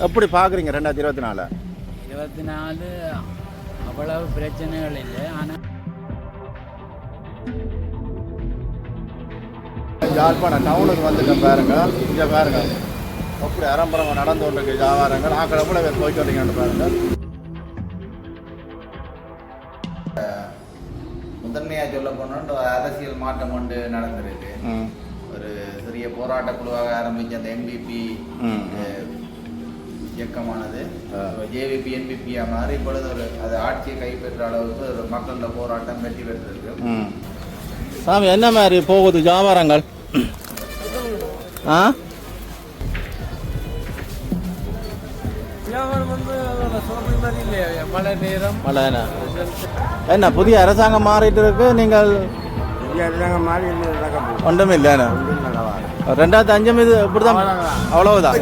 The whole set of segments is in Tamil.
எப்படி பார்க்குறீங்க 2024? 24 அவ்வளவு பிரச்சனைகள் இல்லை. ஆனால் யாழ்ப்பாணம் டவுனுக்கு வந்துட்டேன் பாருங்க. இங்கே பாருங்க அப்படி அரம்பரம் நடந்து கொண்டிருக்கு வியாபாரங்கள். ஆக்கள் எவ்வளோ பேர் போய்ட்டு வரீங்கன்னு பாருங்க. முதன்மையாக சொல்ல போனோம் அரசியல் மாற்றம் கொண்டு நடந்திருக்கு. ஒரு சிறிய போராட்ட குழுவாக ஆரம்பித்த அந்த எம்பிபி இயக்கமானது ஜேவிபி என்பிபியா மாதிரி இப்பொழுது ஒரு அது ஆட்சியை கைப்பற்ற அளவுக்கு ஒரு மக்களோட போராட்டம் வெற்றி பெற்றிருக்கு. சாமி என்ன மாதிரி போகுது வியாபாரங்கள்? மழை நேரம் மழை என்ன புதிய அரசாங்கம் மாறிட்டு இருக்கு. நீங்கள் ஒன்றும் இல்லைண்ணா 2005 இது இப்படிதான் அவ்வளவுதான்.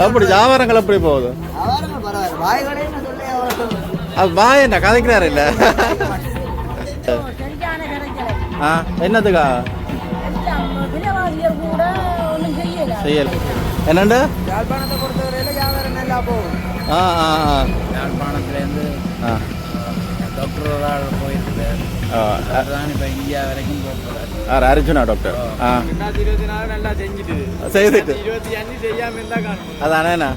அப்படி வியாபாரங்கள் எப்படி போகுது? அது பாய் என்ன கதைக்கிறாரு இல்ல என்னதுக்கா செய்யல என்னண்டு யாழ்ப்பாணத்தை பொறுத்தவரையில வியாபாரம் நல்லா போகும். யாழ்ப்பாணத்துலேருந்து டாக்டர் ஒரு ஆள் போயிருக்காரு. அதுதான் இப்போ இந்தியா வரைக்கும் போகிறார். அர்ஜுனா டாக்டர் 2024 நல்லா செஞ்சுட்டு செய்துட்டு 25 செய்யாம இருந்தா காணும். அதானேண்ணா.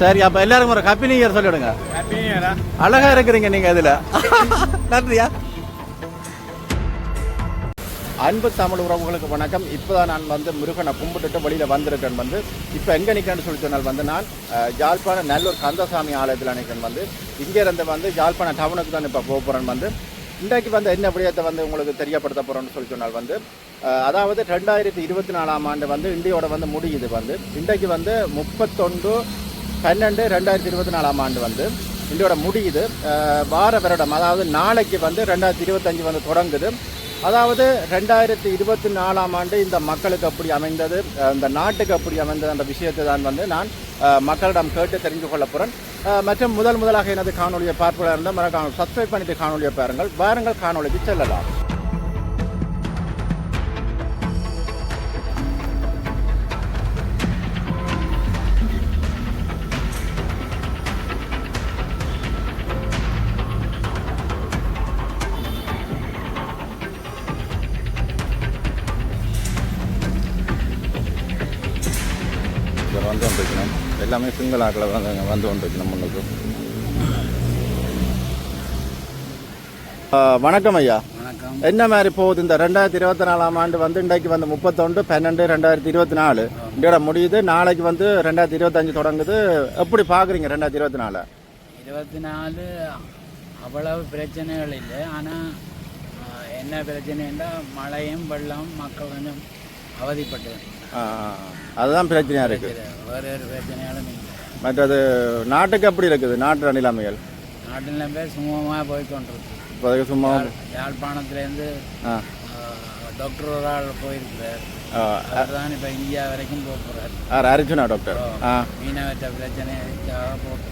சரி அப்போ எல்லாருக்கும் ஒரு ஹாப்பி நியூ இயர் சொல்லிவிடுங்க. ஹாப்பி நியூ இயரா? அழகா இருக்கிறீங்க நீங்க இதுல. நன்றியா. அன்பு தமிழ் உறவுகளுக்கு வணக்கம். இப்போதான் நான் வந்து முருகனை கும்பிட்டுட்டு வெளியில் வந்திருக்கேன். வந்து இப்போ எங்கே நிற்கிறேன்னு சொல்லி சொன்னால் வந்து நான் யாழ்ப்பாணம் நல்லூர் கந்தசாமி ஆலயத்தில் நிற்கிறேன். வந்து இங்கேருந்து வந்து யாழ்ப்பாணம் டவுனுக்கு தான் இப்போ போக போகிறேன். வந்து இன்றைக்கு வந்து என்ன விடயத்தை வந்து உங்களுக்கு தெரியப்படுத்த போகிறோன்னு சொல்லி சொன்னால் வந்து அதாவது 2024 ஆண்டு வந்து இந்தியோட வந்து முடியுது. வந்து இன்றைக்கு வந்து 31/12/2024 ஆண்டு வந்து இந்தியோட முடியுது. வார வருடம் அதாவது நாளைக்கு வந்து 2025 வந்து தொடங்குது. அதாவது 2024 ஆண்டு இந்த மக்களுக்கு அப்படி அமைந்தது, இந்த நாட்டுக்கு அப்படி அமைந்தது அந்த விஷயத்தை தான் வந்து நான் மக்களிடம் கேட்டு தெரிந்து கொள்ள போகிறேன். மற்றும் முதலாக எனது காணொலியை பார்ப்பதாக இருந்தால் மறக்காம சப்ஸ்கிரைப் பண்ணிட்டு காணொலியை பாருங்கள். வாருங்கள் காணொலிக்கு செல்லலாம். வந்து கொண்டிருக்கணும் எல்லாமே சிங்கிள் ஆக்கில் வந்து கொண்டிருக்கணும் முன்னுக்கு. வணக்கம் ஐயா. வணக்கம். என்ன மாதிரி போகுது இந்த 2024 ஆண்டு வந்து இன்றைக்கு வந்து 31/12/2024 இதோட முடியுது. நாளைக்கு வந்து 2025 தொடங்குது. எப்படி பார்க்குறீங்க 2024? 24 அவ்வளவு பிரச்சனைகள் இல்லை. ஆனால் என்ன பிரச்சனைன்னா மழையும் வெள்ளம் மக்கள் கொஞ்சம் அவதிப்பட்டு அதுதான் பிரச்சனையாக இருக்குது. வேறு ஒரு பிரச்சனையாலும் இல்லை. மற்றது நாட்டுக்கு எப்படி இருக்குது? நாட்டு நிலைமைகள் நாட்டு நிலைமை சுமூகமாக போய்கொண்டிருக்கு. இப்போதைக்கு சும்மா யாழ்ப்பாணத்துலேருந்து டாக்டர் ஒரு ஆள் போயிருக்கிறார். அதுதான் இப்போ இந்தியா வரைக்கும் போகிறார். அர்ஜுனா டாக்டர் மீனவற்ற பிரச்சனைக்காக போட்டு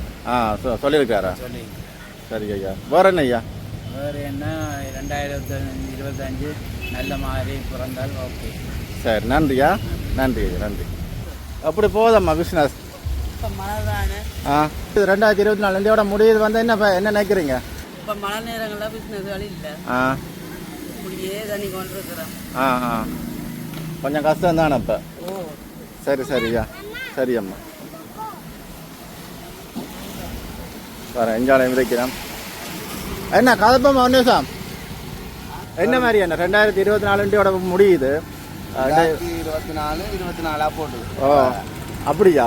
சொல்லியிருக்காரா? சொல்லி. சரி ஐயா. வேறு என்ன ஐயா? வேறு என்ன 2025 நல்ல மாதிரி பிறந்தால் ஓகே. சரி நன்றியா. நன்றி நன்றி. அப்படி போதம்மா பிஸ்னஸ். இப்போ மழை தானே. 2024 இந்தியோட முடியுது வந்து என்ன நினைக்கிறீங்க? இப்போ மழை நேரங்களில் பிஸ்னஸ்கள் இல்லை. இப்படியே தண்ணி கொண்டு இருக்கிறோம். கொஞ்சம் கஷ்டம் தானே இப்போ. சரியா சரி அம்மா. வேறு எஞ்சாலையும் விதைக்கிறோம். என்ன கதப்பம்மா ஒன்றுசாம் என்ன மாதிரி என்ன 2024 இந்தியோட முடியுது. 2024 போட்டுது. ஓ அப்படியா?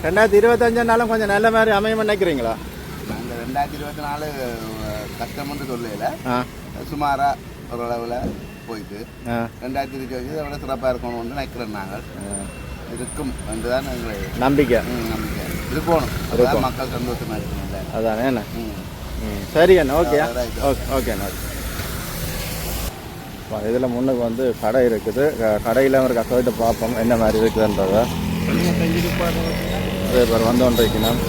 2025 கொஞ்சம் நல்ல மாதிரி அமையும் நினைக்கிறீங்களா? அந்த 2024 கஷ்டம்னு சொல்லல, சுமாரா ஓரளவில் போயிட்டு 2025 அதை விட சிறப்பாக இருக்கணும்னு நினைக்கிறோம். நாங்கள் இருக்கும் என்றுதான் எங்களுடைய நம்பிக்கை இருக்கணும். அதுதான் மக்கள் சந்தோஷமாக இருக்கணும்ல. அதானே என்ன. சரி அண்ணா. ஓகே ஓகே அண்ணா. இதில் முன்னுக்கு வந்து கடை இருக்குது. கடையில் ஒரு கஷ்டத்தை பார்ப்போம் என்ன மாதிரி இருக்குதுன்றதை. அதே பேர் வந்து கொண்டு வைக்கணும்.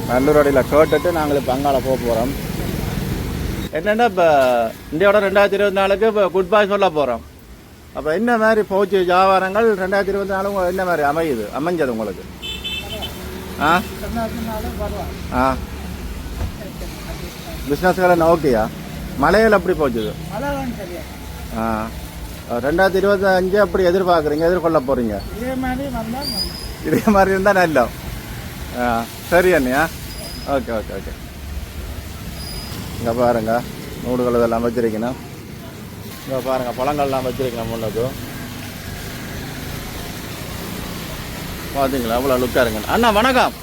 நல்லூர் அடியில் கேட்டுட்டு நாங்கள் இப்போ அங்கால போக போகிறோம். என்னென்னா இப்போ இந்தியாவோட 2024 இப்போ குட் பாய் சொல்ல போகிறோம். அப்போ என்ன மாதிரி போச்சு வியாபாரங்கள் 2024 என்ன மாதிரி அமைஞ்சது உங்களுக்கு? ஆ ஆ பிஸ்னஸ்கள் ஓகேயா? மழைகள் எப்படி போச்சுது? ஆ 2025 அப்படி எதிர்பார்க்குறீங்க, எதிர்கொள்ள போகிறீங்க? இதே மாதிரி இருந்தால் நல்லா. ஆ சரி அண்ணியா, ஓகே ஓகே ஓகே. இங்கே பாருங்க நூடுகள் இதெல்லாம் வச்சுருக்கணும். இங்கே பாருங்கள் பழங்கள்லாம் வச்சுருக்கணும் முன்னது. பார்த்தீங்களா அவ்வளோ லுக்காக இருங்க. அண்ணா வணக்கம்.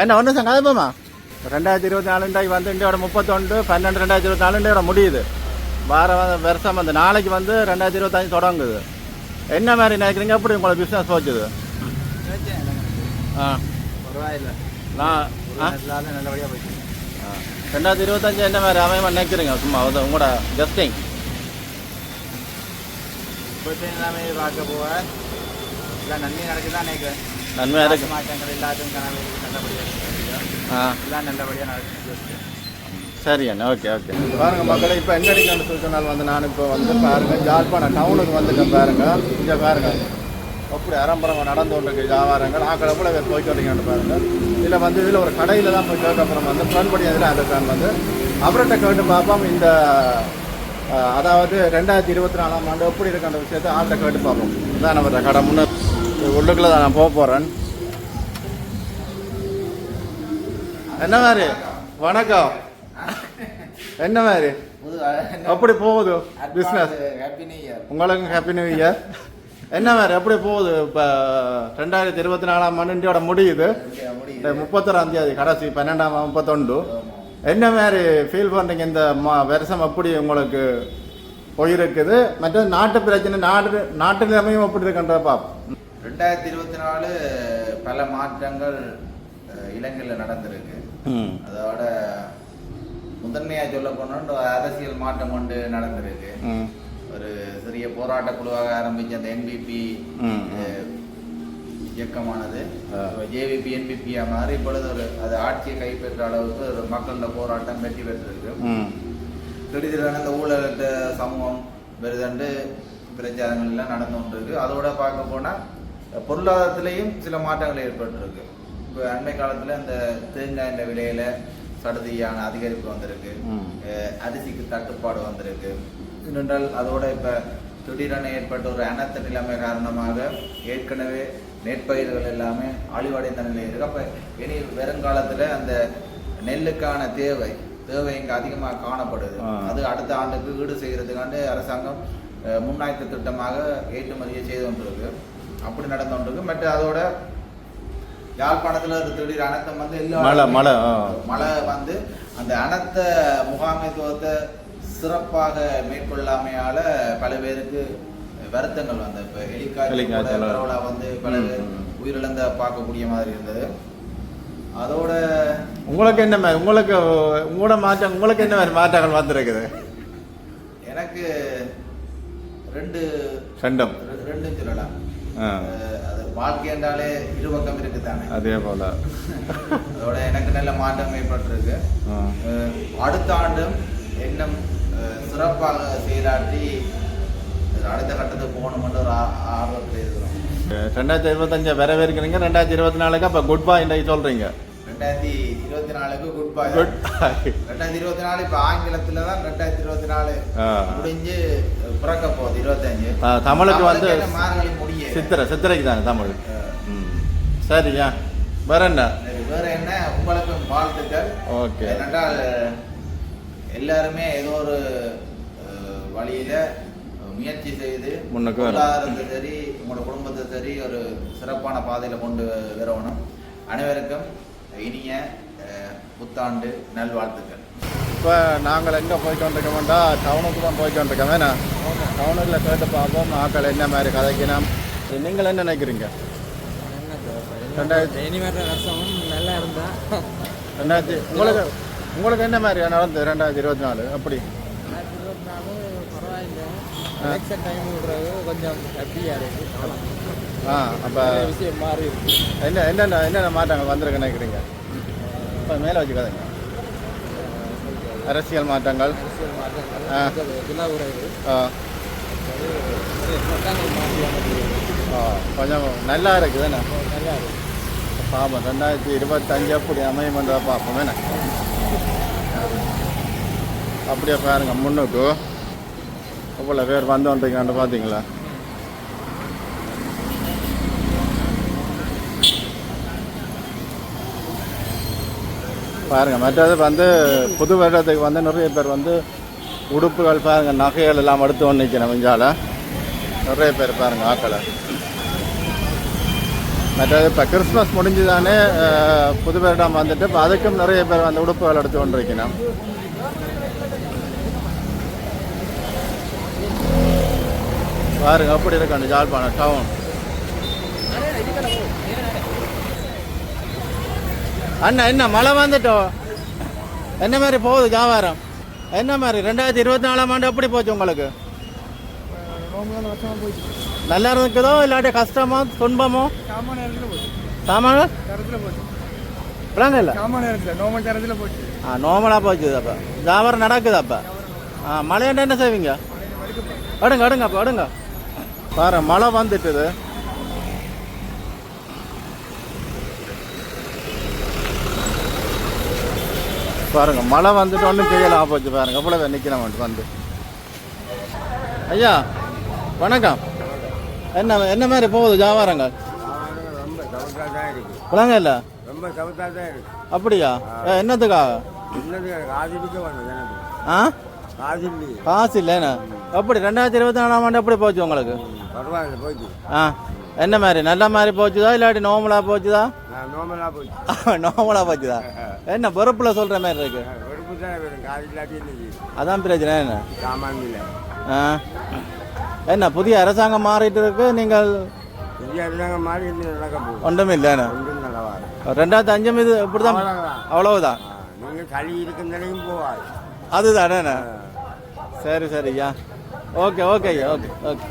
என்ன ஒன்று சார் கதைப்போமா? 2024 வந்து இந்தியோட 31/12/2024 முடியுது. வருஷம் வந்து நாளைக்கு வந்து 2025 தொடங்குது. என்ன மாதிரி நினைக்கிறீங்க? எப்படி உங்களுக்கு பிஸ்னஸ் போச்சுது? ஆ பரவாயில்ல, நான் நல்லபடியாக போயிட்டு 2025 என்ன மாதிரி அமையமா நினைக்கிறீங்க? சும்மா உங்களோட ஜஸ்டிங் எல்லாமே பார்க்க போக எல்லாம் நன்மை நடக்குதான் நினைக்கிறேன். நன்மையாக இருக்கு. மாற்றங்கள் எல்லாத்தையும் நல்லபடியாக எல்லாம் நல்லபடியாக நடக்குது. சரி அண்ணா, ஓகே ஓகே. பாருங்க மக்களை, இப்போ எங்கே அடிக்கணும்னு சொன்னால் வந்து நான் இப்போ வந்து பாருங்க ஜாழ்ப்பாணம் டவுனுக்கு வந்துட்டேன். பாருங்க இங்கே பாருங்க அப்படி அரம்பரம் நடந்து கொண்டிருக்கு வியாபாரங்கள். ஆக்கள் எவ்வளோ பேர் போய்ட்டு வரீங்கன்னு பாருங்க. இதில் வந்து இதில் ஒரு கடையில் தான் போய் கேட்க அப்புறம் வந்து ஃப்ரெண்ட் இதில் அந்த ஃபேன் வந்து அவர்கிட்ட கேட்டு பார்ப்போம். இந்த அதாவது 2024 எப்படி இருக்குன்ற விஷயத்தை ஆள்கிட்ட கேட்டு பார்ப்போம். இதான் நம்ம கடை முன்னே உள்ளுக்குள்ளே தான் நான் போக போகிறேன். என்ன மாதிரி வணக்கம், என்ன மாதிரி எப்படி போகுது பிஸ்னஸ்? உங்களுக்கும் ஹாப்பி நியூ இயர். என்ன மாதிரி எப்படி போகுது? இப்போ 2024 இந்தியோட முடியுது 31 கடைசி 12/31. என்ன மாதிரி ஃபீல் பண்ணுறீங்க? இந்த வருஷம் எப்படி உங்களுக்கு போயிருக்குது? மற்ற நாட்டு பிரச்சனை நாட்டு நிலைமையும் எப்படி இருக்குன்ற பார்ப்போம். 2024 பல மாற்றங்கள் இலங்கையில் நடந்திருக்கு. அதோட முதன்மையாக சொல்ல போனோம் அரசியல் மாற்றம் கொண்டு நடந்திருக்கு. ஒரு சிறிய போராட்ட குழுவாக ஆரம்பிச்ச அந்த என்பிபி இயக்கமானது ஜேவிபி என்பிபியா மாதிரி இப்பொழுது ஒரு அது ஆட்சியை கைப்பற்ற அளவுக்கு ஒரு மக்களோட போராட்டம் வெற்றி பெற்றிருக்கு. திடீரென அந்த ஊழல் சமூகம் பெருதண்டு பிரச்சாரங்கள் எல்லாம் நடந்து கொண்டிருக்கு. அதோட பார்க்க போனால் பொருளாதாரத்திலையும் சில மாற்றங்கள் ஏற்பட்டிருக்கு. இப்போ அண்மை காலத்தில் இந்த தேங்காய் விலையில சடுதியான அதிகரிப்பு வந்திருக்கு. அரிசிக்கு தட்டுப்பாடு வந்திருக்கு. ஏனென்றால் அதோட இப்போ திடீரென ஏற்பட்ட ஒரு அனர்த்த நிலைமை காரணமாக ஏற்கனவே நெற்பயிர்கள் எல்லாமே அழிவடைந்த நிலை இருக்கு. அப்போ இனி வருங்காலத்தில் அந்த நெல்லுக்கான தேவை இங்கே அதிகமாக காணப்படுது. அது அடுத்த ஆண்டுக்கு ஈடு செய்கிறதுக்காண்டு அரசாங்கம் முன்னாய்த்த திட்டமாக ஏற்றுமதியை செய்து கொண்டிருக்கு. அப்படி நடந்து கொண்டிருக்கு. மற்ற அதோட யாழ்ப்பாணத்தில் ஒரு திடீர் அனர்த்தம் வந்து மழை வந்து அந்த அனர்த்த முகாமைத்துவத்தை சிறப்பாக மேற்கொள்ளாமையால பல பேருக்கு வருத்தங்கள் வந்து இப்போ ஹெலிகாப்டர் வந்து பல பேர் உயிரிழந்த பார்க்கக்கூடிய மாதிரி இருந்தது. அதோட உங்களுக்கு என்ன மாதிரி உங்களுக்கு என்ன மாதிரி மாற்றங்கள் வந்திருக்குது? எனக்கு ரெண்டு சொல்லலாம். அது வாழ்க்கை என்றாலே இருபக்கம் இருக்குதானே, அதே போல அதோட எனக்கு நல்ல மாற்றம் ஏற்பட்டிருக்கு. அடுத்த ஆண்டும் இன்னும் சிறப்பாக செயலாற்றி அடுத்த கட்டத்துக்கு போகணும்னு ஒரு ஆர்வத்தில் இருக்கிறோம். 2025 வரவேற்கிறீங்க. 2024 அப்போ குட் பாய் சொல்றீங்க. 2024 குட் பாய். 2024 இப்போ ஆங்கிலத்தில் தான் 2024 முடிஞ்சு பிறக்க போகுது. 25 தமிழுக்கு வந்து மார்கழி முடிய சித்திரைக்கு தானே தமிழ். சரியா, வேற என்ன உங்களுக்கு வாழ்த்துக்கள். ஓகே. ஏனென்றால் எல்லாருமே ஏதோ ஒரு வழியில முயற்சி செய்து பொருளாதாரத்தை சரி உங்களோட குடும்பத்தை சரி ஒரு சிறப்பான பாதையில கொண்டு வரணும். அனைவருக்கும் இனிய புத்தாண்டு நல்வாழ்த்துக்கள். இப்போ நாங்கள் எங்கே போய்க்கொண்டிருக்கோம்டா டவுனுக்கு தான் போய்க்கொண்டிருக்கோம். வேணா டவுனுக்குள்ள கேட்டு பார்ப்போம் ஆக்கள் என்ன மாதிரி கதைக்கணும். நீங்கள் என்ன நினைக்கிறீங்க? நல்லா இருந்தா உங்களுக்கு என்ன மாதிரி நடந்தது 2024? அப்படி 2024 பரவாயில்லை. எலெக்ஷன் டைம் விடுறது கொஞ்சம் ஹாப்பியாக இருக்குது. அப்போ விஷயம் மாறி இருக்கு. என்னென்ன மாற்றங்கள் வந்திருக்கு நினைக்கிறீங்க? இப்போ மேலே வச்சு கதைங்க. அரசியல் மாற்றங்கள் விலை குறைவு ஆ, சட்டங்கள் மாற்றி ஆ, கொஞ்சம் நல்லா இருக்குது என்ன நல்லா இருக்கு. பாப்போம் 2025 அப்படி அமையுமென்றதை பார்ப்போம் என்ன அப்படியே பாருங்க முன்னுக்கு அவ்வளோ பேர் வந்தோன்றீங்கன்னு பார்த்தீங்களா பாருங்க மற்றது வந்து புது வருடத்துக்கு வந்து நிறைய பேர் வந்து உடுப்புகள் பாருங்க நகைகள் எல்லாம் எடுத்து கொண்டு நிற்கணும் இஞ்சால நிறைய பேர் பாருங்க ஆக்களை மற்றது இப்போ கிறிஸ்மஸ் முடிஞ்சு தானே புது வருடம் வந்துட்டு இப்போ அதுக்கும் நிறைய பேர் வந்து உடுப்புகள் எடுத்து கொண்டு இருக்கணும் பாருங்க அப்படி இருக்கு அந்த யாழ்ப்பாணம் டவுன் அண்ணா என்ன மழை வந்துட்டோம் என்ன மாதிரி போகுது வியாபாரம் என்ன மாதிரி 2024ஆம் ஆண்டு எப்படி போச்சு உங்களுக்கு நல்லா இருக்குதோ இல்லாட்டி கஷ்டமோ துன்பமோ சாமான விளங்க இல்லை நோமலாக போச்சு அப்போ வியாபாரம் நடக்குது அப்போ மழையாண்டா என்ன செய்வீங்க அடுங்க அடுங்க அப்போ அடுங்க பாரு மழை வந்துட்டுது பாருங்க மழை வந்துட்டு ஒன்றும் செய்யலாம் போச்சு பாருங்க எவ்வளோ நிற்கலாம் வந்து ஐயா வணக்கம் என்ன மாதிரி போகுது வியாபாரங்கள் ரொம்ப சவுத்தாக தான் இருக்குது விளங்க இல்லை ரொம்ப சவுத்தாக தான் இருக்குது அப்படியா என்னத்துக்காக இன்னது காசிலிக்கு வந்தது எனக்கு ஆ காசிலி காசு இல்லைண்ணா எப்படி 2024ஆம் ஆண்டு எப்படி போச்சு உங்களுக்கு பரவாயில்ல போச்சு ஆ என்ன மாதிரி நல்ல மாதிரி போச்சுதா இல்லாட்டி நோமலாக போச்சுதா நான் நோமலாக போச்சு நோமலாக போச்சுதா என்ன பொறுப்பில் சொல்கிற மாதிரி இருக்கு வெறுப்பு தான் வேணும் காசு இல்லாட்டி இன்னைக்கு அதான் பிரச்சனை என்ன சாமான் இல்லை ஆ என்ன புதிய அரசாங்கம் மாறிட்டு இருக்கு நீங்கள் இங்கே இருந்தாங்க மாதிரி இன்னும் நடக்க போகுது ஒன்றும் இல்லைண்ணா ஒன்றும் நல்லவாரு 2005 இது இப்படி தான் அவ்வளவுதான் நீங்கள் களி இருக்குந்தனையும் போவாது அதுதானே சரி சரிய்யா ஓகே ஓகே ஐயா ஓகே ஓகே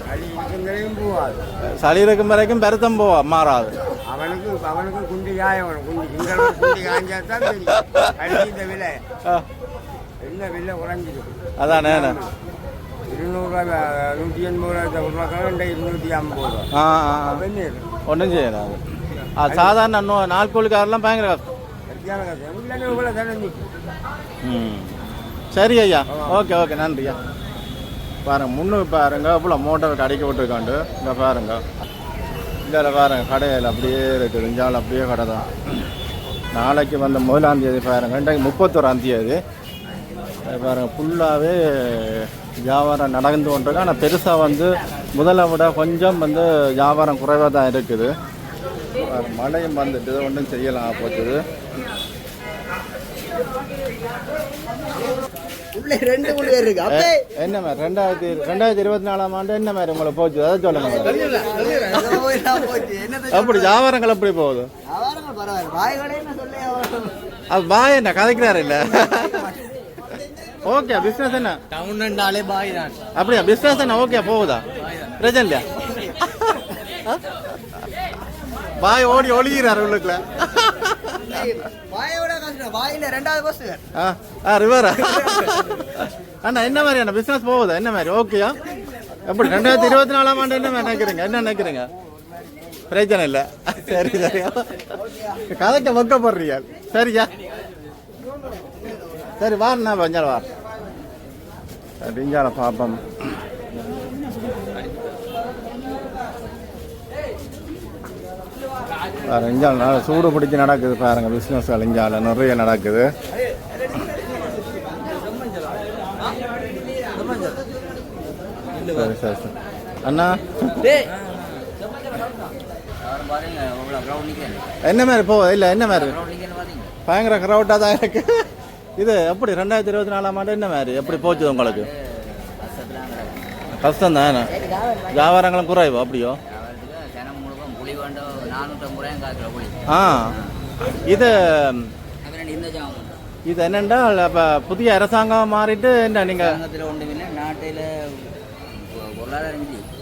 களி இருக்குந்தனையும் போவாது சளி இருக்கும் வரைக்கும் பெருத்தம் போவா மாறாது அவனுக்கு குண்டு காயவனும் குண்டு சிங்கள குண்டு காய்ஞ்சா தான் தெரியும் களி இந்த விலை என்ன விலை குறைஞ்சிருக்கு அதானே 200 180 ரூபா கரண்ட் 250 ரூபா ஆ ஆ ஒன்றும் செய்யலாம் அது சாதாரண நாள் கூலிக்காரெல்லாம் பயங்கர கஷ்டம் இல்லைன்னு இவ்வளோ தானே ம் சரி ஐயா ஓகே ஓகே நன்றியா பாருங்க முன்னுக்கு பாருங்க இவ்வளோ மோட்டார் கடைக்கு விட்டுருக்காண்டு இங்கே பாருங்க இதில் பாருங்க கடையில் அப்படியே இருக்குது இஞ்சால் அப்படியே கடை தான் நாளைக்கு வந்த 1ஆம் தேதி பாருங்க இன்றைக்கு 31ஆம் தேதி பாருங்க ஃபுல்லாகவே வியாபாரம் நடந்து கொண்டிருக்கு ஆனால் பெருசாக வந்து முதலை விட கொஞ்சம் வந்து வியாபாரம் குறைவாக தான் இருக்குது மழையும் வந்துட்டு ஒன்றும் செய்யலாம் போச்சுது என்ன மாதிரி 2024ஆம் ஆண்டு என்ன மாதிரி உங்களை போச்சு அதை சொல்லுங்க அப்படி வியாபாரங்கள் எப்படி போகுது அது பாய் என்ன கதைக்கிறாரு இல்லை ஓகே பிஸ்னஸ் என்ன டவுன்னாலே பாய் தான். அப்படியா பிஸ்னஸ் என்ன ஓகே போகுதா பிரச்சனை இல்லையா பாய் ஓடி ஒளிகிறார் உள்ளுக்குள்ள ரிவரா அண்ணா என்ன மாதிரி அண்ணா பிஸ்னஸ் போகுதா என்ன மாதிரி ஓகேயா எப்படி 2024ஆம் ஆண்டு என்ன நினைக்கிறீங்க என்ன நினைக்கிறீங்க பிரச்சனை இல்லை சரி சரியா கதைக்க மொக்கப்படுறீங்க சரியா சரி வாண்ணா பஞ்சால வா இஞ்சால பாப்பம் பாருங்க இஞ்சால நல்லா சூடு பிடிச்சி நடக்குது பாருங்க பிஸ்னஸ் இஞ்சால நிறைய நடக்குது சரி சரி சரி அண்ணா என்ன மாதிரி போகுது இல்லை என்ன மாதிரி பயங்கர க்ரௌட்டாக தான் இருக்கு இது எப்படி 2024ஆம் ஆண்டு என்ன மாதிரி எப்படி போச்சுது உங்களுக்கு கஷ்டம் தானே வியாபாரங்களும் குறைவோ அப்படியோ ஆ இது இது என்னென்னா இப்போ புதிய அரசாங்கம் மாறிட்டு என்ன நீங்கள்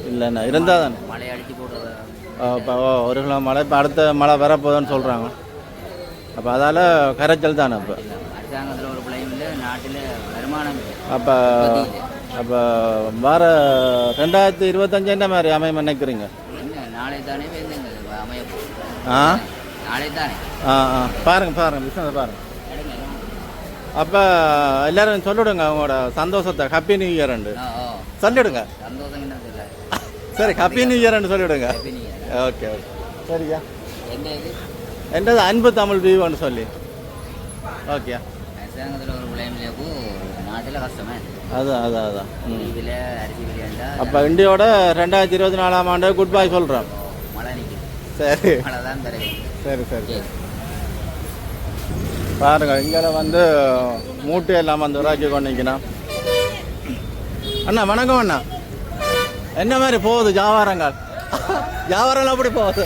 இல்லைண்ணா இருந்தால் தானே மழை அடிச்சு போடுறது இப்போ ஒரு கிலோ மழை இப்போ அடுத்த மழை வரப்போகுதுன்னு சொல்கிறாங்க அப்போ அதால் கரைச்சல் தானே இப்போ அரசாங்கத்தில் ஒரு நாட்டில் வருமானம் இல்லை. அப்போ அப்போ வர 2025 என்ன மாதிரி அமையும் நினைக்கிறீங்க? என்ன நாளை தானே வேணுங்க அமைய ஆ நாளை தானே. பாருங்க பிஸ்னஸ் பாருங்க. அப்போ எல்லாரும் சொல்லிவிடுங்க அவங்களோட சந்தோஷத்தை. ஹாப்பி நியூ இயர்ண்டு சொல்லிவிடுங்க. சந்தோஷம் என்ன தெரியல. சரி, ஹாப்பி நியூ இயர்ன்னு சொல்லிவிடுங்க. ஓகே ஓகே சரியா. என்ன இது என்னது அன்பு தமிழ் வியூன்னு சொல்லி. ஓகே அரசாங்கத்தில் ஒரு விளையாட்டு நாட்டில் கஷ்டமே. அதான் இதில் அரிசி விளையாண்டா அப்போ இந்தியோட 2024ஆம் ஆண்டு குட் பை சொல்கிறோம். மழை நிற்குது. சரி மழை தான் தருது. சரி பாருங்க, இங்கே வந்து மூட்டை எல்லாம் வந்து உருவாக்கி கொண்டிருக்கணும். அண்ணா வணக்கம் அண்ணா. என்ன மாதிரி போகுது வியாபாரங்கள்? வியாபாரம் எப்படி போகுது?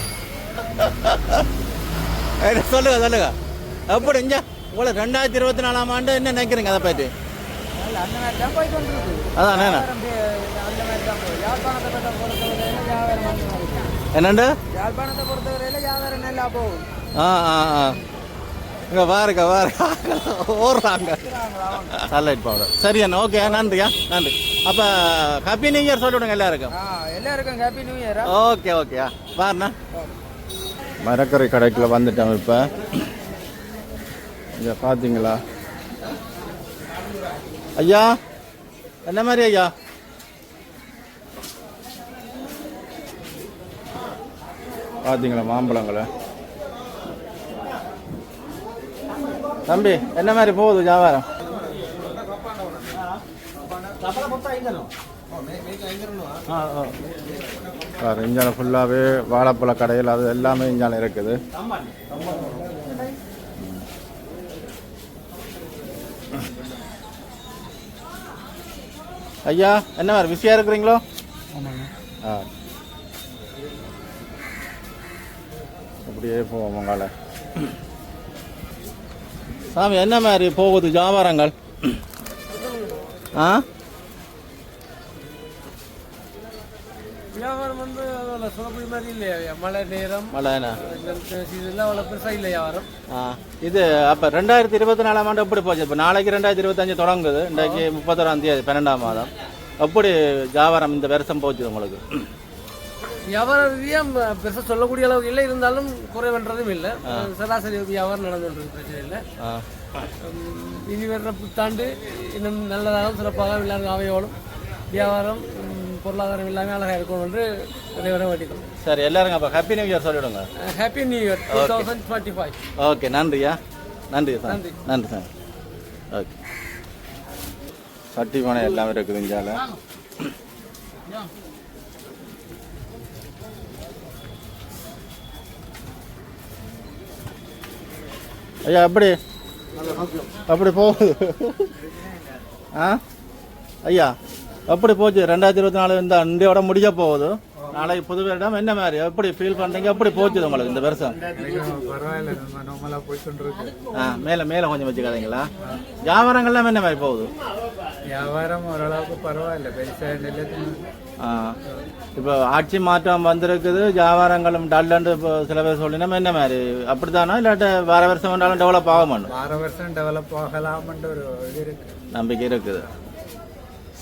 சொல்லுங்க எப்படி இங்கே உங்களை 2024ஆம் ஆண்டு என்ன நினைக்கிறீங்க அதை பற்றி? அந்த மாதிரி தான் போய் கொண்டிருக்கு. அதான் அந்த மாதிரி தான் போய் யாழ்ப்பாணத்தை பொறுத்தவரையில் வியாபாரம் என்னண்டு? யாழ்ப்பாணத்தை பொறுத்தவரையில் வியாபாரம் நல்லா போகும். இங்கே பாருங்க ஓடுறாங்க சன்லைட் பவுடர். சரி அண்ணா, ஓகே நன்றியா, நன்றி. அப்போ ஹாப்பி நியூ இயர் சொல்லிவிடுங்க எல்லாருக்கும். எல்லாருக்கும் ஹாப்பி நியூ இயர். ஓகேயா பாருண்ணா. மரக்கரை கடைக்குள்ள வந்துட்டோம். இப்போ இங்கே பார்த்தீங்களா ஐயா? என்ன மாதிரி ஐயா? பார்த்தீங்களா மாம்பழங்களை? தம்பி என்ன மாதிரி போகுது வியாபாரம்? இஞ்சால ஃபுல்லாகவே வாழைப்பழ கடையில் அது எல்லாமே இஞ்சால இருக்குது. ஐயா என்ன மாதிரி பிஸியாக இருக்கிறீங்களோ? அப்படியே போவோம் உங்களால். சாமி என்ன மாதிரி போகுது வியாபாரங்கள்? வியாபாரம் வந்து சொல்லக்கூடிய மாதிரி இல்லையா? மழை நேரம் மழைண்ணா இதெல்லாம் அவ்வளோ பெருசாக இல்லை வியாபாரம். இது அப்போ 2024ஆம் ஆண்டு எப்படி போச்சு? இப்போ நாளைக்கு 2025 தொடங்குது. இன்றைக்கு 31ஆம் தேதி 12ஆம் மாதம். எப்படி வியாபாரம் இந்த வருஷம் போச்சு உங்களுக்கு? வியாபார ரீதியாக பெருசாக சொல்லக்கூடிய அளவுக்கு இல்லை, இருந்தாலும் குறைவன்றதும் இல்லை. சராசரி வியாபாரம் நடந்துட்டு பிரச்சனை இல்லை. இனி வர்ற புத்தாண்டு இன்னும் நல்லதாக சிறப்பாக எல்லாரும் அவையோடும் வியாபாரம் பொருளாதாரம் எல்லாமே அழகாக இருக்கணும் என்று இறைவனை வேண்டிக்கிறோம். சரி எல்லாருங்க அப்போ ஹாப்பி நியூ இயர் சொல்லிவிடுங்க. Happy new year 2025. ஓகே நன்றியா, நன்றி சார். நன்றி சார். ஓகே சட்டி பானை எல்லாமே இருக்குது இந்தியாவில். ஐயா அப்படி போகுது. ஐயா அப்படி போச்சு 2024 இந்த இந்தியோட முடிய போகுது. நாளைக்கு புது வருடம் என்ன மாதிரி எப்படி ஃபீல் பண்ணுறீங்க? எப்படி போச்சு உங்களுக்கு இந்த வருஷம்? மேலே கொஞ்சம் வச்சுக்காதீங்களா? வியாபாரங்கள்லாம் என்ன மாதிரி போகுது? வியாபாரம் ஓரளவுக்கு பரவாயில்ல, பெருசாக. இப்போ ஆட்சி மாற்றம் வந்திருக்குது, வியாபாரங்களும் டல்லண்டு இப்போ சில பேர் சொல்லினா என்ன மாதிரி அப்படி தானா? இல்லாட்ட வேற வருஷம் வந்தாலும் டெவலப் ஆக மாட்டோம்? வார வருஷம் டெவலப் ஆகலாம்ன்ற ஒரு இது இருக்கு, நம்பிக்கை இருக்குது.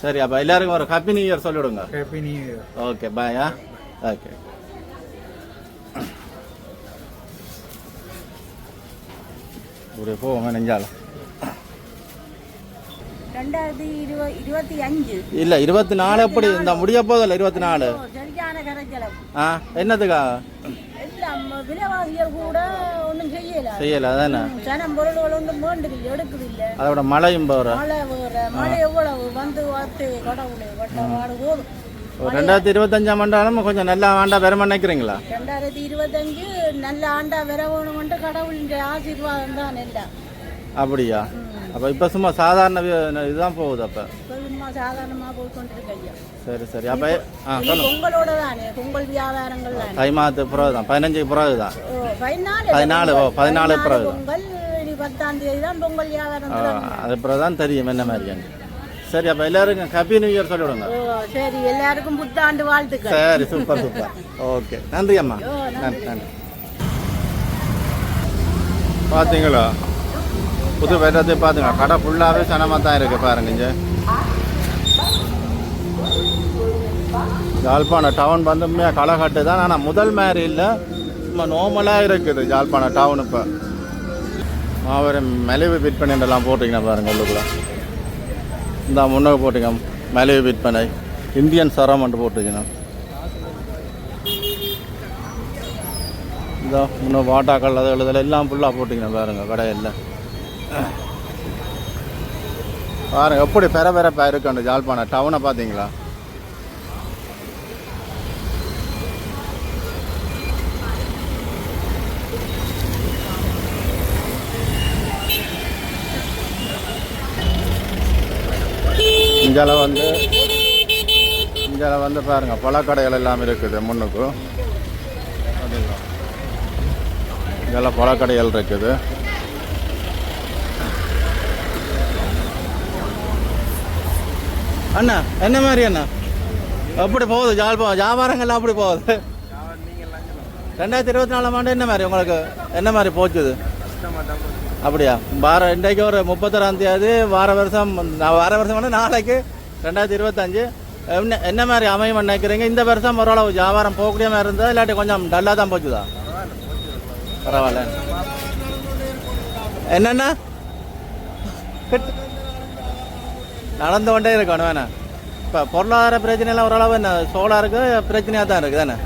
சரி அப்போ எல்லாருக்கும் ஒரு ஹாப்பி நியூ இயர் சொல்லிவிடுங்க. Happy new year. ஓகே பாயா. ஓகே இப்படி போவோங்க நெஞ்சாலும். 2025 இல்ல 24 எப்படி இந்த முடிய போதில்ல 24. சரியான கரைச்சலம். என்னதுக்கா? விலைவாசிகள் கூட ஒன்றும் செய்யல அதானே. சனம் பொருள்கள் ஒன்றும் வேண்டுது எடுக்குது இல்லை. அதோட மழையும் போகிற மழை எவ்வளவு வந்து வார்த்தை கடவுளை வட்டவாடு போதும். 2025ஆம் ஆண்டாலும் கொஞ்சம் நல்ல ஆண்டா வர நினைக்கிறீங்களா? 2025 நல்ல ஆண்டா வர வேணும்னு கடவுளின் ஆசீர்வாதம் தான் எல்லாம். அப்படியா? அப்போ இப்போ சும்மா சாதாரண இதுதான் போகுது. அப்போ சும்மா சாதாரணமாக போய் கொண்டிருக்கையா. சரி அப்போ பொங்கலோட தானே பொங்கல் வியாபாரங்கள் தான். தை மாதத்து பிறகு தான் 15 பிறகு தான் 14 பிறகு பொங்கல். 10ஆம் தேதி தான் பொங்கல் வியாபாரம். அது பிறகு தான் தெரியும் என்ன மாதிரி. சரி அப்போ எல்லாருக்கும் ஹாப்பி நியூ இயர் சொல்லிவிடுங்க. சரி எல்லாருக்கும் புத்தாண்டு வாழ்த்துக்கள். சரி சூப்பர் ஓகே நன்றி அம்மா. நன்றி. பார்த்தீங்களா புது வெள்ளத்தை பார்த்துங்க கடை ஃபுல்லாகவே சனமாக தான் இருக்குது பாருங்க இங்கே யாழ்ப்பாண டவுன் வந்து உண்மையாக களை கட்டு தான் ஆனால் முதல் மாதிரி இல்லை சும்மா நார்மலாக இருக்குது யாழ்ப்பாண டவுன் இப்போ மாபெரும் மலிவு விற்பனைலாம் போட்டிங்கன்னா பாருங்கள் உள்ளுக்குள்ள இந்த முன்னுக்கு போட்டிங்க மலிவு விற்பனை இந்தியன் சரம்ன்ட்டு போட்டிங்கன்னா இந்த இன்னும் வாட்டாக்கள் அது எழுதல எல்லாம் ஃபுல்லாக போட்டிங்கன்னா பாருங்கள் கடையில் பாருங்கள் எப்படி பெறப்பெறப்பாக இருக்கு அந்த யாழ்ப்பாண டவுனை பார்த்தீங்களா இங்கே வந்து பாருங்கள் பழக்கடைகள் எல்லாம் இருக்குது முன்னுக்கு இதெல்லாம் பழக்கடைகள் இருக்குது அண்ணா என்ன மாதிரி அண்ணா எப்படி போகுது வியாபாரங்கள்லாம் அப்படி போகுது 2024 ஆண்டு என்ன மாதிரி உங்களுக்கு என்ன மாதிரி போச்சுது அப்படியா இன்றைக்கு ஒரு 31ஆம் தேதி வார வருஷம் வந்து நாளைக்கு 2025 என்ன மாதிரி அமையும் நினைக்கிறீங்க இந்த வருஷம் ஓரளவு வியாபாரம் போகக்கூடிய மாதிரி இருந்தால் இல்லாட்டி கொஞ்சம் டல்லாக தான் போச்சுதா பரவாயில்ல என்னென்னா நடந்து கொண்டே இருக்கணும் வேணா இப்போ பொருளாதார பிரச்சனைலாம் ஓரளவு என்ன சோலாருக்கு பிரச்சனையாக தான் இருக்குது தானே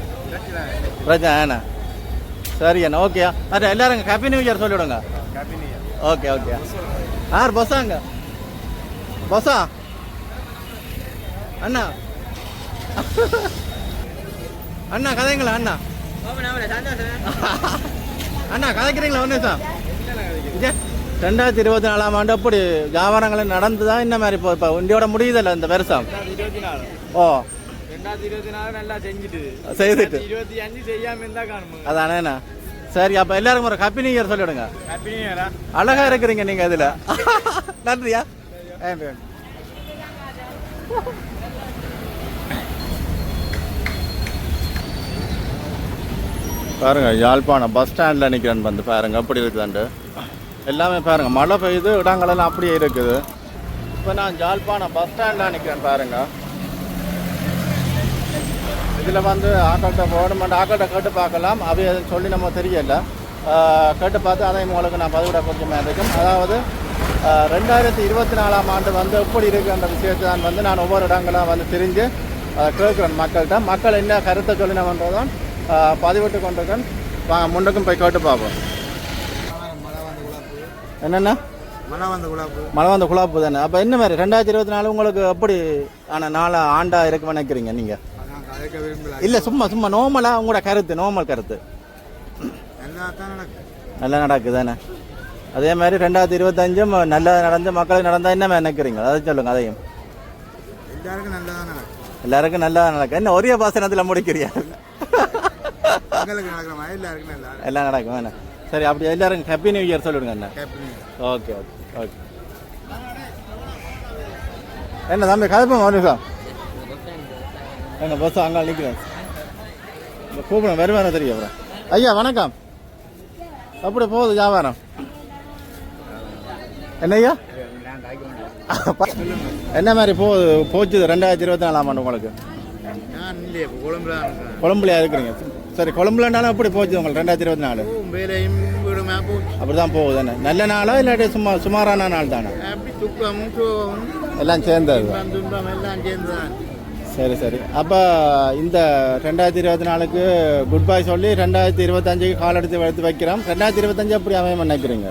பிரச்சனை ஏண்ணா சரி அண்ணா ஓகே அது எல்லாரும் ஹாப்பி நியூ இயர் சொல்லிவிடுங்க ஓகே ஓகே யார் பஸ்ஸாங்க பஸ்ஸா அண்ணா அண்ணா கதைங்களா அண்ணா அண்ணா கதைக்கிறீங்களா ஒன்று சார் 2024 ஆண்டு அப்படி வியாபாரங்கள் நடந்துதான் இந்த மாதிரி இப்போ இந்தியோட முடியுதில்ல இந்த வருஷம் ஓ 2024 நல்லா செய்துட்டு 25 செய்யாம இருந்தா காணுங்க அதானேண்ணா சரி அப்போ எல்லாருக்கும் ஒரு ஹாப்பி நியூ இயர் சொல்லிவிடுங்க ஹாப்பி நியூ இயரா அழகா இருக்கிறீங்க நீங்கள் இதில் நன்றியா பாருங்க யாழ்ப்பாணம் பஸ் ஸ்டாண்டில் நிற்கிறேன் வந்து பாருங்க அப்படி இருக்குதாண்டு எல்லாமே பாருங்க மழை பெய்யுது இடங்களெல்லாம் அப்படியே இருக்குது இப்போ நான் யாழ்ப்பாணம் பஸ் ஸ்டாண்டில் நிற்கிறேன் பாருங்க இதில் வந்து ஆக்கள்கிட்ட கவர்மெண்ட் ஆக்கள்கிட்ட கேட்டு பார்க்கலாம் அவைய சொல்லி நம்ம தெரியல கேட்டு பார்த்து அதை உங்களுக்கு நான் பதிவிட கொஞ்சமாக இருக்கும் அதாவது 2024 ஆண்டு வந்து எப்படி இருக்குன்ற விஷயத்தை தான் வந்து நான் ஒவ்வொரு இடங்களாக வந்து தெரிஞ்சு கேட்குறேன் மக்கள்கிட்ட மக்கள் என்ன கருத்தை சொல்லினவன்றதான் பதிவிட்டு கொண்டிருக்கேன் முன்னுக்கும் போய் கேட்டு பார்ப்போம் என்னென்னா மழை வந்த குழாப்பு தானே அப்போ என்ன மாதிரி 2024 உங்களுக்கு எப்படி ஆனால் ஆண்டாக இருக்க நினைக்கிறீங்க நீங்கள் இல்லை சும்மா நார்மலாக உங்களோட கருத்து நார்மல் கருத்து நல்லா நடக்குது தானே அதே மாதிரி 2025 நல்லா நடந்து மக்களுக்கு நடந்தால் என்ன நினைக்கிறீங்க அதை சொல்லுங்கள் அதையும் எல்லாருக்கும் நல்லா நடக்கும் என்ன ஒரே பாசனத்தில் முடிக்கிறியா எல்லாம் நடக்கும் வேணா சரி அப்படி எல்லாரும் ஹாப்பி நியூ இயர் சொல்லிவிடுங்க அண்ணா ஓகே ஓகே ஓகே என்ன தம்பி கதைப்போம் ஒரு நிமிஷம் என்ன பஸ் அங்கே நிற்கிறேன் கூப்பிடுங்க வருவானு தெரியும் அப்புறம் ஐயா வணக்கம் அப்படி போகுது வியாபாரம் என்ன ஐயா என்ன மாதிரி போச்சுது 2024 ஆண்டு உங்களுக்கு கொழம்புலையா இருக்கிறீங்க சரி கொழம்புலனாலும் அப்படி போச்சு உங்களுக்கு 2024 அப்படி தான் போகுது தானே நல்ல நாளா இல்லாட்டி சுமாரான நாள் தானே எல்லாம் சேர்ந்தது சரி சரி அப்போ இந்த 2024க்கு குட் பை சொல்லி 2025க்கு கால் எடுத்து வைக்கிறோம் 2025 எப்படி அமையும் நினைக்கிறீங்க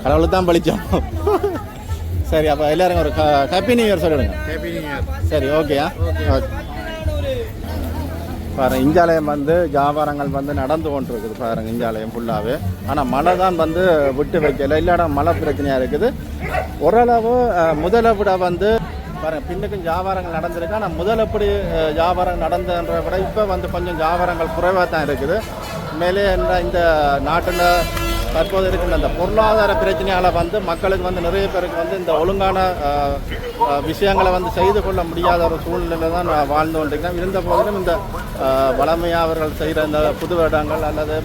கடவுளுக்கு தான் பழிச்சோம் சரி அப்போ எல்லாரும் ஒரு ஹாப்பி நியூ இயர் சொல்லிடுங்க சரி ஓகேயா ஓகே பாருங்கள் இஞ்சாலயம் வந்து வியாபாரங்கள் வந்து நடந்து கொண்டு இருக்குது பாருங்கள் இஞ்சாலயம் ஃபுல்லாகவே ஆனால் மழை தான் வந்து விட்டு வைக்கல இல்லாட மழை பிரச்சனையாக இருக்குது ஓரளவு முதலை விட வந்து பாருங்கள் பின்னுக்கும் வியாபாரங்கள் நடந்திருக்கு ஆனால் முதல் எப்படி வியாபாரம் நடந்தன்ற விட இப்போ வந்து கொஞ்சம் வியாபாரங்கள் குறைவாக தான் இருக்குது மேலே இந்த நாட்டில் தற்போது இருக்கின்ற அந்த பொருளாதார பிரச்சனையால் வந்து மக்களுக்கு வந்து நிறைய பேருக்கு வந்து இந்த ஒழுங்கான விஷயங்களை வந்து செய்து கொள்ள முடியாத ஒரு சூழ்நிலையில் தான் வாழ்ந்து கொண்டிருக்கிறோம். இருந்த போதிலும் இந்த வளமையாக அவர்கள் செய்கிற இந்த புது வருடங்கள் அல்லது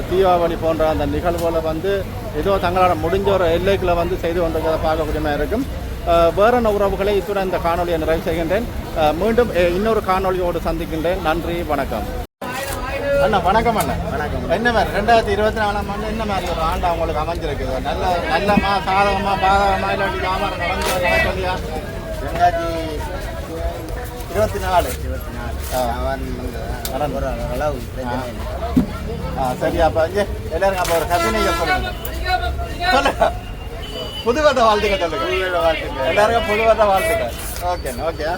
தீபாவளி போன்ற அந்த நிகழ்வுகளை வந்து ஏதோ தங்களால் முடிஞ்ச ஒரு எல்லைக்குள்ளே வந்து செய்து கொண்டிருக்கிறத பார்க்கக்கூடியமாக இருக்கும். வேறான உறவுகளை இத்துடன் இந்த காணொலியை நிறைவு செய்கின்றேன். மீண்டும் இன்னொரு காணொலியோடு சந்திக்கின்றேன். நன்றி, வணக்கம். அண்ணா வணக்கம். அண்ணா வணக்கம். என்ன மாதிரி 2024ஆம் ஆண்டு என்ன மாதிரி ஒரு ஆண்டு அவங்களுக்கு அமைஞ்சிருக்குது? நல்லமா சாதகமா பாதகமா இல்லாட்டி வியாபாரம் நடக்கலையா? 2024 சரி. அப்போ எல்லாருக்கும் அப்போ ஒரு கதை நீங்கள் சொல்லுங்க. புது வருட வாழ்த்துக்கள் சொல்லுங்க. எல்லாருக்கும் புது வருட வாழ்த்துக்கள். ஓகே.